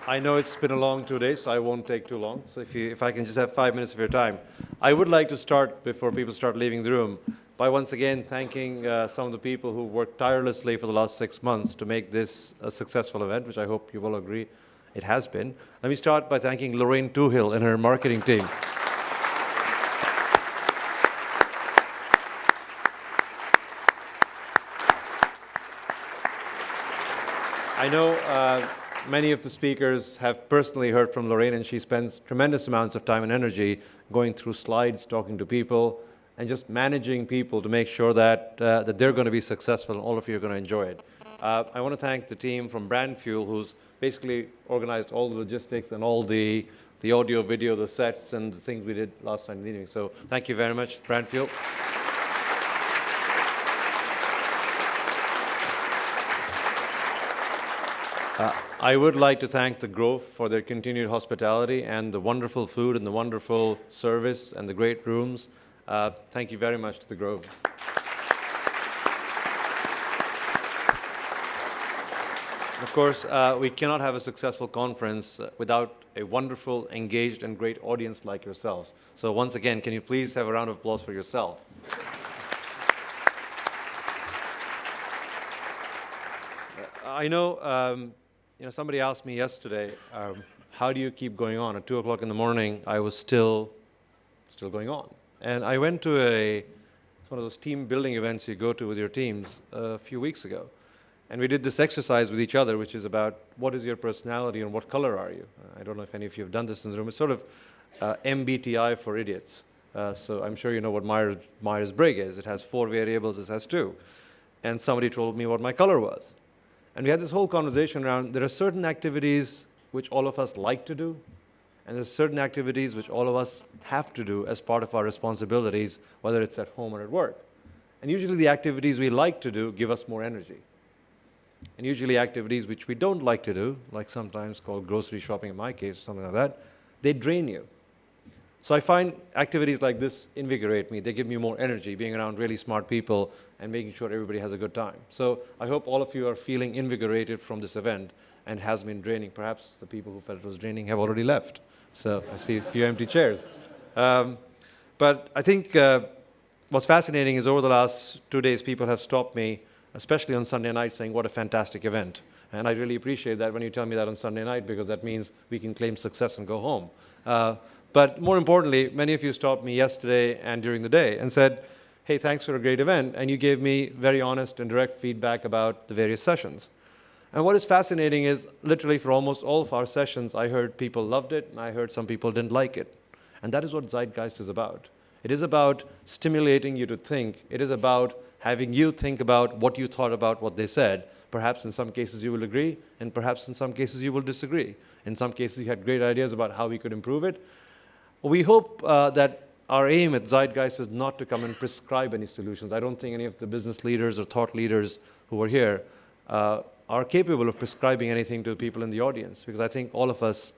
I know it's been a long 2 days, so I won't take too long. So if I can just have 5 minutes of your time. I would like to start, before people start leaving the room, by once again thanking some of the people who worked tirelessly for the last 6 months to make this a successful event, which I hope you will agree it has been. Let me start by thanking Lorraine Toohill and her marketing team. I know many of the speakers have personally heard from Lorraine, and she spends tremendous amounts of time and energy going through slides, talking to people, and just managing people to make sure that they're going to be successful and all of you are going to enjoy it. I want to thank the team from Brand Fuel, who's basically organized all the logistics and all the audio, video, the sets, and the things we did last night in the evening. So thank you very much, Brand Fuel. I would like to thank the Grove for their continued hospitality and the wonderful food and the wonderful service and the great rooms. Thank you very much to the Grove. Of course, we cannot have a successful conference without a wonderful, engaged, and great audience like yourselves. So once again, can you please have a round of applause for yourself? I know somebody asked me yesterday, how do you keep going on? At 2 o'clock in the morning, I was still going on. And I went to one of those team building events you go to with your teams a few weeks ago. And we did this exercise with each other, which is about what is your personality and what color are you? I don't know if any of you have done this in the room. It's sort of MBTI for idiots. So I'm sure you know what Myers-Briggs is. It has 4 variables, it has 2. And somebody told me what my color was. And we had this whole conversation around there are certain activities which all of us like to do, and there's certain activities which all of us have to do as part of our responsibilities, whether it's at home or at work. And usually the activities we like to do give us more energy. And usually activities which we don't like to do, like sometimes called grocery shopping in my case, or something like that, they drain you. So I find activities like this invigorate me. They give me more energy, being around really smart people and making sure everybody has a good time. So I hope all of you are feeling invigorated from this event and has been draining. Perhaps the people who felt it was draining have already left. So I see a few empty chairs. But I think what's fascinating is over the last 2 days, people have stopped me, especially on Sunday night, saying, what a fantastic event. And I really appreciate that when you tell me that on Sunday night, because that means we can claim success and go home. But more importantly, many of you stopped me yesterday and during the day and said, hey, thanks for a great event. And you gave me very honest and direct feedback about the various sessions. And what is fascinating is literally for almost all of our sessions, I heard people loved it and I heard some people didn't like it. And that is what Zeitgeist is about. It is about stimulating you to think. It is about having you think about what you thought about what they said. Perhaps in some cases you will agree, and perhaps in some cases you will disagree. In some cases you had great ideas about how we could improve it. We hope that our aim at Zeitgeist is not to come and prescribe any solutions. I don't think any of the business leaders or thought leaders who are here are capable of prescribing anything to the people in the audience, because I think all of us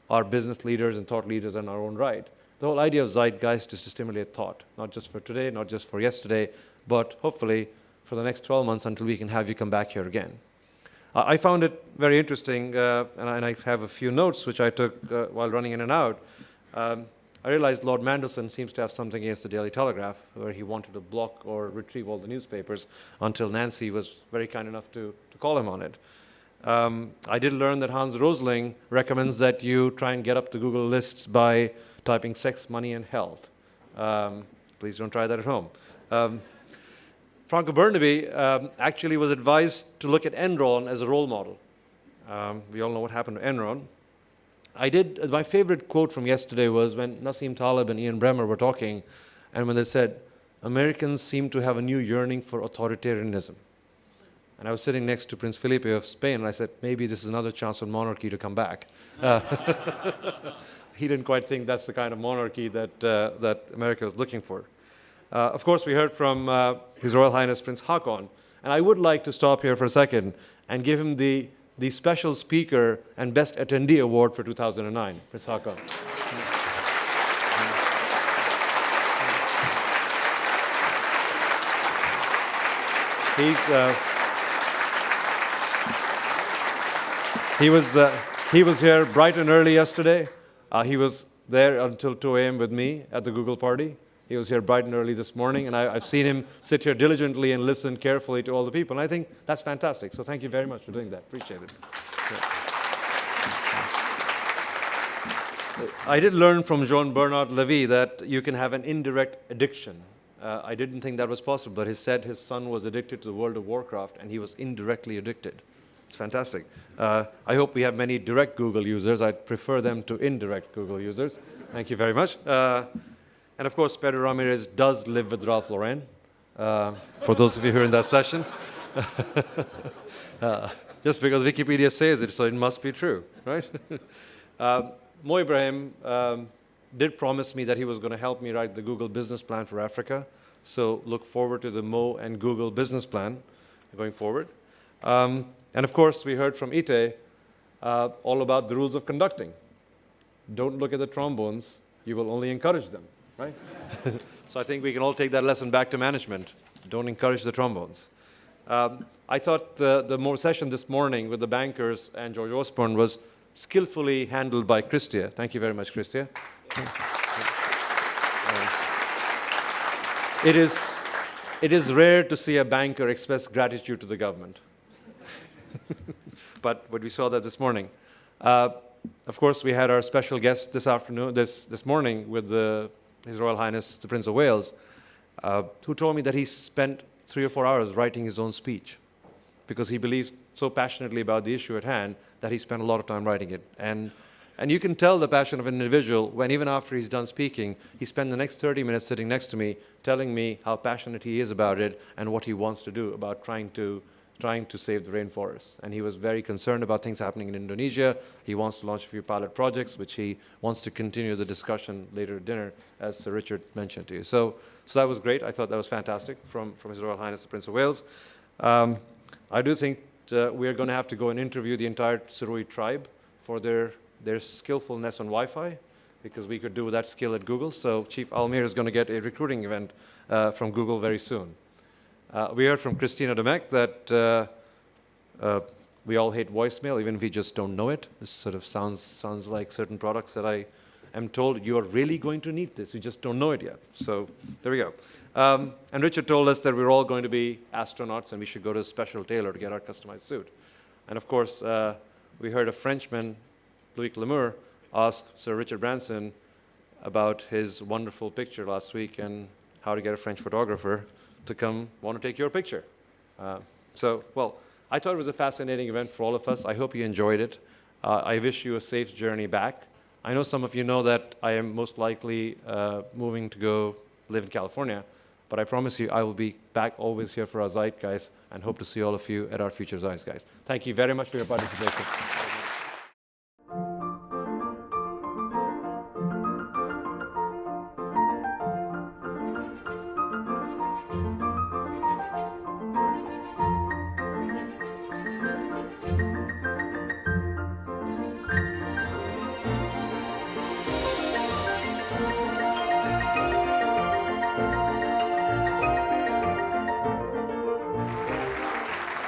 are business leaders and thought leaders in our own right. The whole idea of Zeitgeist is to stimulate thought, not just for today, not just for yesterday, but hopefully for the next 12 months until we can have you come back here again. I found it very interesting, and I have a few notes which I took while running in and out. I realized Lord Mandelson seems to have something against the Daily Telegraph, where he wanted to block or retrieve all the newspapers until Nancy was very kind enough to call him on it. I did learn that Hans Rosling recommends that you try and get up the Google lists by typing sex, money, and health. Please don't try that at home. Franco Burnaby actually was advised to look at Enron as a role model. We all know what happened to Enron. My favorite quote from yesterday was when Nassim Taleb and Ian Bremmer were talking, and when they said, Americans seem to have a new yearning for authoritarianism. And I was sitting next to Prince Felipe of Spain, and I said, maybe this is another chance for monarchy to come back. He didn't quite think that's the kind of monarchy that America was looking for. Of course, we heard from His Royal Highness Prince Haakon, and I would like to stop here for a second and give him the Special Speaker and Best Attendee Award for 2009, Prince Haakon. He was here bright and early yesterday. He was there until 2 a.m. with me at the Google party. He was here bright and early this morning, and I've seen him sit here diligently and listen carefully to all the people. And I think that's fantastic. So thank you very much for doing that. Appreciate it. Yeah. I did learn from Jean-Bernard Lévy that you can have an indirect addiction. I didn't think that was possible, but he said his son was addicted to the World of Warcraft, and he was indirectly addicted. It's fantastic. I hope we have many direct Google users. I'd prefer them to indirect Google users. Thank you very much. And of course, Pedro Ramirez does live with Ralph Lauren, for those of you who are in that session. Just because Wikipedia says it, so it must be true, right? Mo Ibrahim did promise me that he was going to help me write the Google business plan for Africa. So look forward to the Mo and Google business plan going forward. And of course, we heard from Ite all about the rules of conducting. Don't look at the trombones. You will only encourage them, right? So I think we can all take that lesson back to management. Don't encourage the trombones. I thought the more session this morning with the bankers and George Osborne was skillfully handled by Christia. Thank you very much, Christia. It is rare to see a banker express gratitude to the government. But we saw that this morning. Of course, we had our special guest this afternoon, this morning with His Royal Highness, the Prince of Wales, who told me that he spent 3 or 4 hours writing his own speech because he believes so passionately about the issue at hand that he spent a lot of time writing it. And you can tell the passion of an individual when even after he's done speaking, he spent the next 30 minutes sitting next to me telling me how passionate he is about it and what he wants to do about trying to save the rainforests. And he was very concerned about things happening in Indonesia. He wants to launch a few pilot projects, which he wants to continue the discussion later at dinner, as Sir Richard mentioned to you. So that was great. I thought that was fantastic from His Royal Highness the Prince of Wales. I do think we are going to have to go and interview the entire Surui tribe for their skillfulness on Wi-Fi, because we could do that skill at Google. So Chief Almir is going to get a recruiting event from Google very soon. We heard from Christina Demek that we all hate voicemail, even if we just don't know it. This sort of sounds like certain products that I am told you are really going to need this. You just don't know it yet. So there we go. And Richard told us that we're all going to be astronauts and we should go to a special tailor to get our customized suit. And of course, we heard a Frenchman, Louis Lemur, ask Sir Richard Branson about his wonderful picture last week and how to get a French photographer to want to take your picture. Well, I thought it was a fascinating event for all of us. I hope you enjoyed it. I wish you a safe journey back. I know some of you know that I am most likely moving to go live in California, but I promise you I will be back always here for our Zeitgeist and hope to see all of you at our future Zeitgeist. Thank you very much for your participation.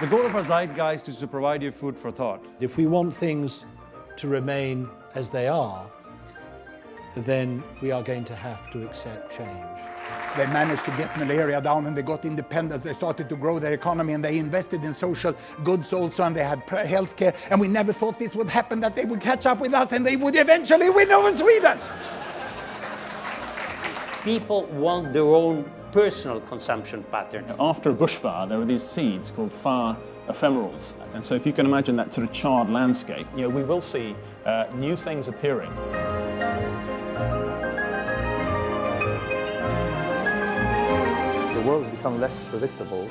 The goal of our Zeitgeist is to provide you food for thought. If we want things to remain as they are, then we are going to have to accept change. They managed to get malaria down and they got independence. They started to grow their economy and they invested in social goods also, and they had healthcare. And we never thought this would happen, that they would catch up with us and they would eventually win over Sweden. People want their own personal consumption pattern. After a bushfire, there are these seeds called fire ephemerals. And so if you can imagine that sort of charred landscape, we will see new things appearing. The world has become less predictable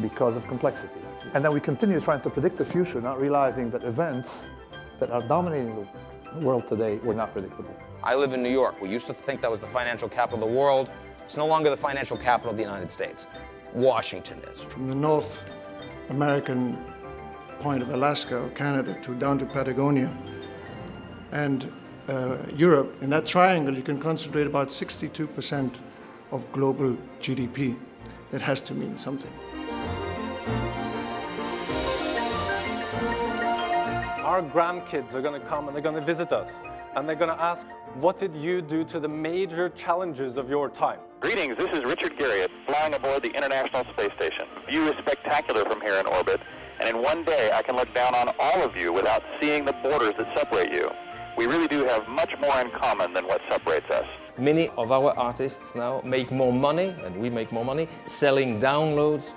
because of complexity. And then we continue trying to predict the future, not realizing that events that are dominating the world today were not predictable. I live in New York. We used to think that was the financial capital of the world. It's no longer the financial capital of the United States. Washington is. From the North American point of Alaska or Canada down to Patagonia and Europe, in that triangle you can concentrate about 62% of global GDP. That has to mean something. Our grandkids are going to come and they're going to visit us, and they're going to ask, what did you do to the major challenges of your time? Greetings, this is Richard Garriott, flying aboard the International Space Station. The view is spectacular from here in orbit, and in one day I can look down on all of you without seeing the borders that separate you. We really do have much more in common than what separates us. Many of our artists now make more money, and we make more money, selling downloads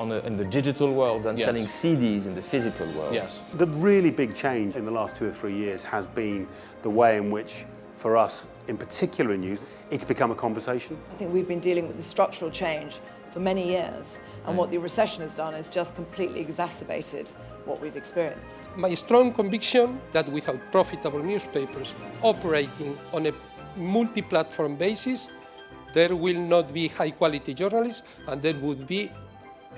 in the digital world than selling CDs in the physical world. Yes. The really big change in the last 2 or 3 years has been the way in which, for us, in particular in news, it's become a conversation. I think we've been dealing with the structural change for many years, and what the recession has done is just completely exacerbated what we've experienced. My strong conviction that without profitable newspapers operating on a multi-platform basis, there will not be high-quality journalism, and there would be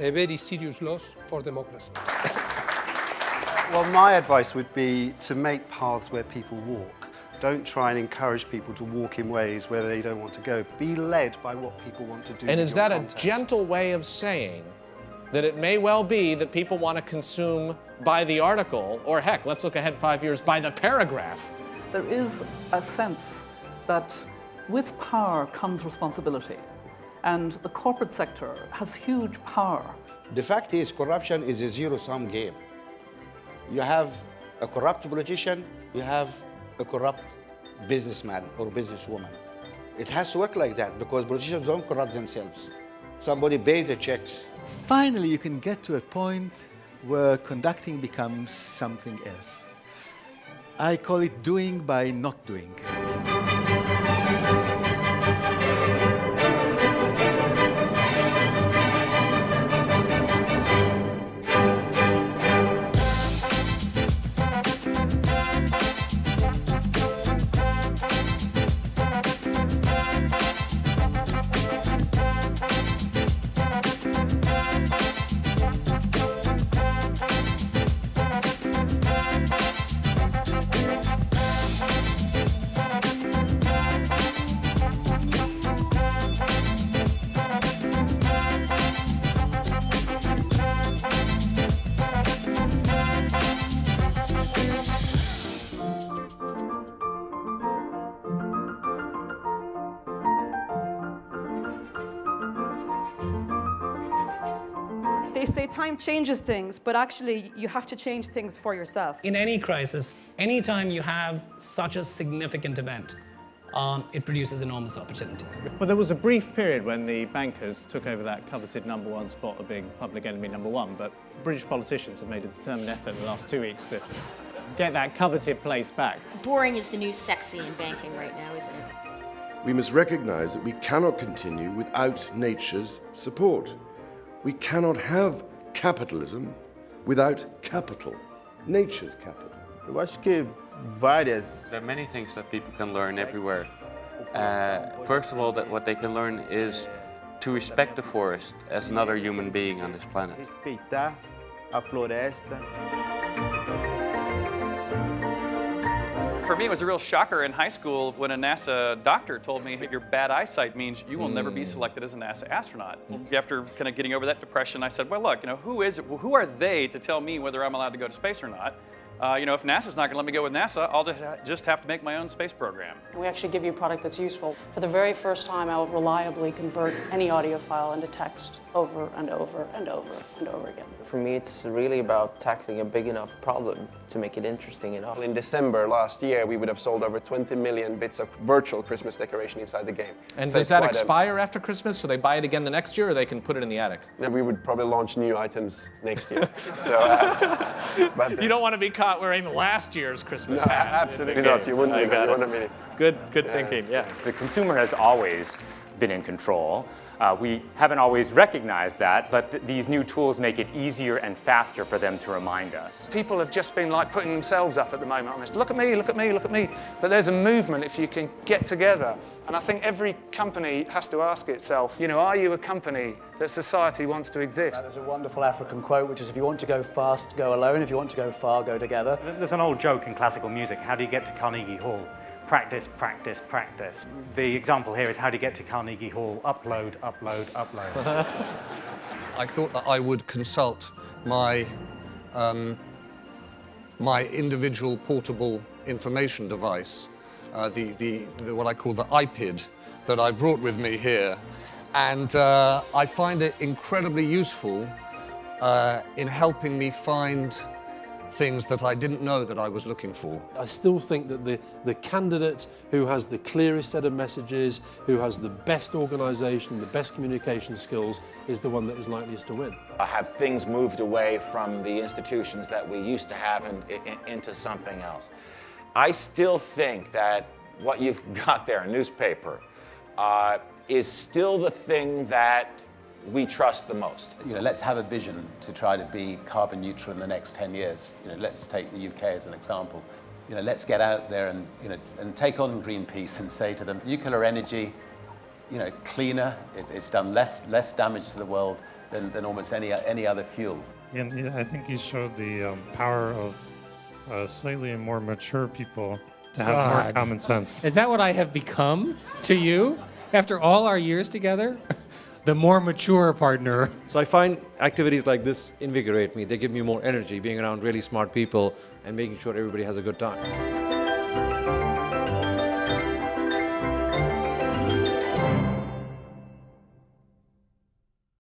a very serious loss for democracy. Well, my advice would be to make paths where people walk. Don't try and encourage people to walk in ways where they don't want to go. Be led by what people want to do. And is that a gentle way of saying that it may well be that people want to consume by the article, or heck, let's look ahead 5 years, by the paragraph? There is a sense that with power comes responsibility. And the corporate sector has huge power. The fact is, corruption is a zero-sum game. You have a corrupt politician, you have a corrupt businessman or businesswoman. It has to work like that because politicians don't corrupt themselves. Somebody pays the checks. Finally, you can get to a point where conducting becomes something else. I call it doing by not doing. They say time changes things, but actually you have to change things for yourself. In any crisis, anytime you have such a significant event, it produces enormous opportunity. Well, there was a brief period when the bankers took over that coveted #1 spot of being public enemy #1, but British politicians have made a determined effort in the last 2 weeks to get that coveted place back. Boring is the new sexy in banking right now, isn't it? We must recognize that we cannot continue without nature's support. We cannot have capitalism without capital, nature's capital. Eu acho que várias. There are many things that people can learn everywhere. First of all, that what they can learn is to respect the forest as another human being on this planet. Respeitar a floresta. For me, it was a real shocker in high school when a NASA doctor told me that your bad eyesight means you will never be selected as a NASA astronaut. After kind of getting over that depression, I said, well, look, who are they to tell me whether I'm allowed to go to space or not? If NASA's not going to let me go with NASA, I'll just have to make my own space program. We actually give you a product that's useful. For the very first time, I'll reliably convert any audio file into text over and over and over and over again. For me, it's really about tackling a big enough problem to make it interesting enough. In December last year, we would have sold over 20 million bits of virtual Christmas decoration inside the game. And does that expire after Christmas, so they buy it again the next year, or they can put it in the attic? No, we would probably launch new items next year. You don't want to be caught wearing last year's Christmas hat. Absolutely not. You wouldn't. You wouldn't mean it. Good thinking. Yes. The consumer has always been in control. We haven't always recognized that, but these new tools make it easier and faster for them to remind us. People have just been like putting themselves up at the moment on this. Look at me, look at me, look at me. But there's a movement if you can get together. And I think every company has to ask itself, are you a company that society wants to exist? There's a wonderful African quote, which is, if you want to go fast, go alone. If you want to go far, go together. There's an old joke in classical music. How do you get to Carnegie Hall? Practice, practice, practice. The example here is, how do you get to Carnegie Hall? Upload, upload, upload. I thought that I would consult my my individual portable information device, what I call the iPod that I brought with me here. And I find it incredibly useful in helping me find things that I didn't know that I was looking for. I still think that the candidate who has the clearest set of messages, who has the best organisation, the best communication skills, is the one that is likeliest to win. Have things moved away from the institutions that we used to have into something else? I still think that what you've got there, a newspaper, is still the thing that we trust the most. Let's have a vision to try to be carbon neutral in the next 10 years. Let's take the UK as an example. Let's get out there and take on Greenpeace and say to them, nuclear energy, cleaner, it's done less damage to the world than almost any other fuel. And I think you showed the power of slightly more mature people to have more common sense. Is that what I have become to you after all our years together? The more mature partner. So I find activities like this invigorate me. They give me more energy, being around really smart people and making sure everybody has a good time.